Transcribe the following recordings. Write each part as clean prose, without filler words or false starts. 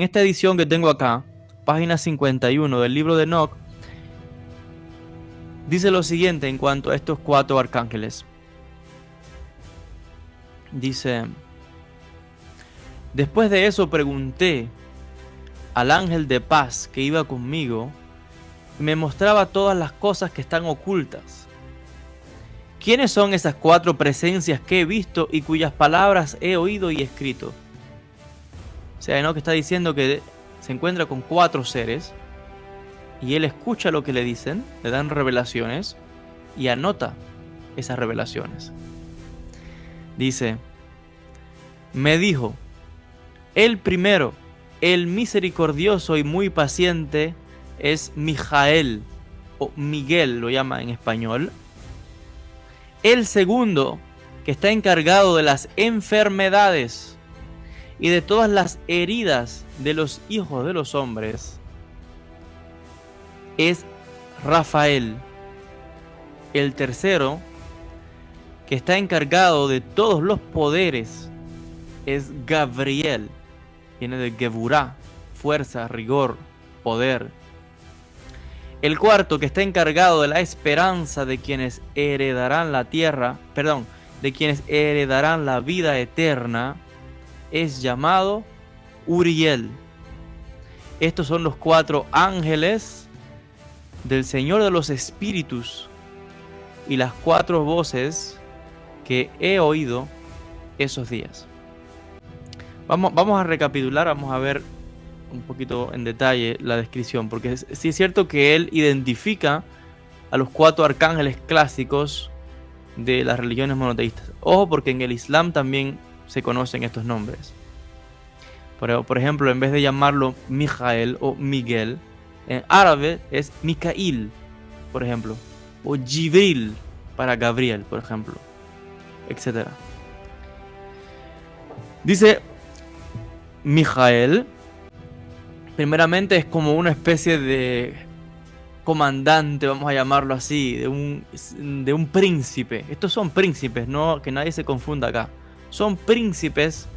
En esta edición que tengo acá, página 51 del libro de Enoc, dice lo siguiente en cuanto a estos 4 arcángeles. Dice: después de eso pregunté al ángel de paz que iba conmigo y me mostraba todas las cosas que están ocultas. ¿Quiénes son esas 4 presencias que he visto y cuyas palabras he oído y escrito? O sea, Enoc está diciendo que se encuentra con 4 seres y él escucha lo que le dicen, le dan revelaciones y anota esas revelaciones. Dice: me dijo, el primero, el misericordioso y muy paciente, es Mijael, o Miguel lo llama en español. El segundo, que está encargado de las enfermedades y de todas las heridas de los hijos de los hombres, es Rafael. El tercero, que está encargado de todos los poderes, es Gabriel. Viene de Geburá, fuerza, rigor, poder. El cuarto, que está encargado de la esperanza de quienes heredarán la tierra, de quienes heredarán la vida eterna, es llamado Uriel. Estos son los 4 ángeles del Señor de los Espíritus y las 4 voces que he oído esos días. Vamos a recapitular, vamos a ver un poquito en detalle la descripción, porque sí es cierto que él identifica a los 4 arcángeles clásicos de las religiones monoteístas. Ojo, porque en el Islam también se conocen estos nombres. Por ejemplo, en vez de llamarlo Mijael o Miguel, en árabe es Mikail, por ejemplo, o Jibril para Gabriel, por ejemplo, etc. Dice Mijael, primeramente es como una especie de comandante, vamos a llamarlo así, de un príncipe. Estos son príncipes, no que nadie se confunda acá. Son príncipes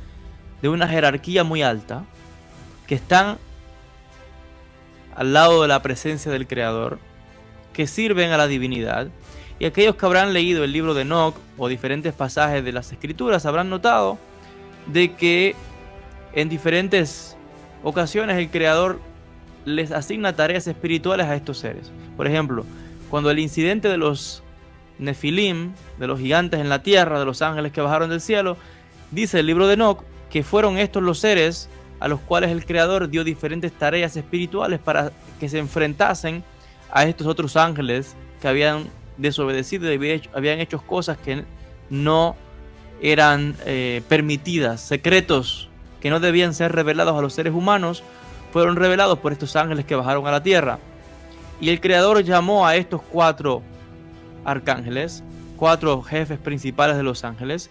de una jerarquía muy alta que están al lado de la presencia del Creador, que sirven a la divinidad. Y aquellos que habrán leído el libro de Enoc o diferentes pasajes de las escrituras habrán notado de que en diferentes ocasiones el Creador les asigna tareas espirituales a estos seres. Por ejemplo, cuando el incidente de los Nefilim, de los gigantes en la tierra, de los ángeles que bajaron del cielo, dice el libro de Enoc que fueron estos los seres a los cuales el Creador dio diferentes tareas espirituales para que se enfrentasen a estos otros ángeles que habían desobedecido y habían hecho cosas que no eran permitidas, secretos que no debían ser revelados a los seres humanos, fueron revelados por estos ángeles que bajaron a la tierra. Y el Creador llamó a estos 4 arcángeles, 4 jefes principales de los ángeles,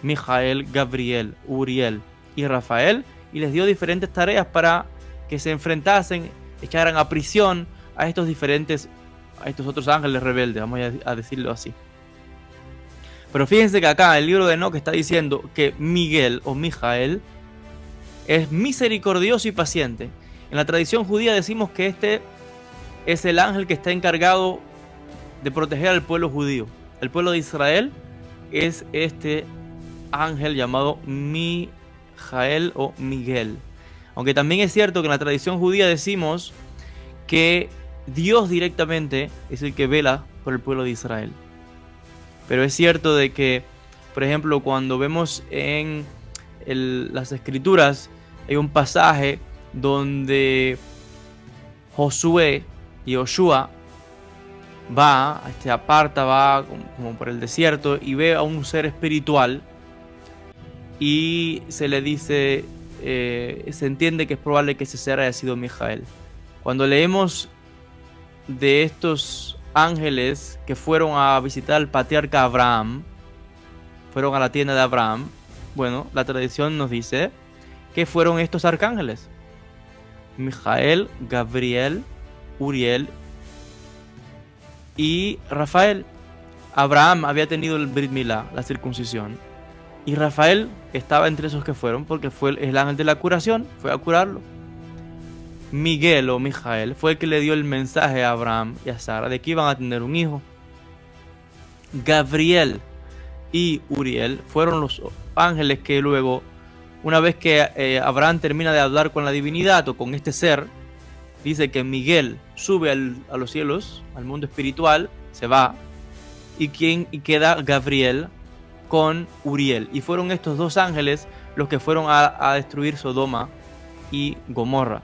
Mijael, Gabriel, Uriel y Rafael, y les dio diferentes tareas para que se enfrentasen, echaran a prisión a estos otros ángeles rebeldes, vamos a decirlo así. Pero fíjense que acá el libro de Enoc está diciendo que Miguel o Mijael es misericordioso y paciente. En la tradición judía decimos que este es el ángel que está encargado de proteger al pueblo judío. El pueblo de Israel es este ángel llamado Mijael o Miguel. Aunque también es cierto que en la tradición judía decimos que Dios directamente es el que vela por el pueblo de Israel. Pero es cierto de que, por ejemplo, cuando vemos en las escrituras, hay un pasaje donde Josué y Joshua va como por el desierto y ve a un ser espiritual y se le dice, se entiende que es probable que ese ser haya sido Mijael. Cuando leemos de estos ángeles que fueron a visitar al patriarca Abraham, fueron a la tienda de Abraham, bueno, la tradición nos dice que fueron estos arcángeles: Mijael, Gabriel, Uriel y Rafael. Abraham había tenido el Brit Milá, la circuncisión, y Rafael estaba entre esos que fueron porque fue el ángel de la curación, fue a curarlo. Miguel o Mijael fue el que le dio el mensaje a Abraham y a Sara de que iban a tener un hijo. Gabriel y Uriel fueron los ángeles que luego, una vez que Abraham termina de hablar con la divinidad o con este ser, dice que Miguel sube a los cielos, al mundo espiritual, se va, y queda Gabriel con Uriel. Y fueron estos dos ángeles los que fueron a destruir Sodoma y Gomorra.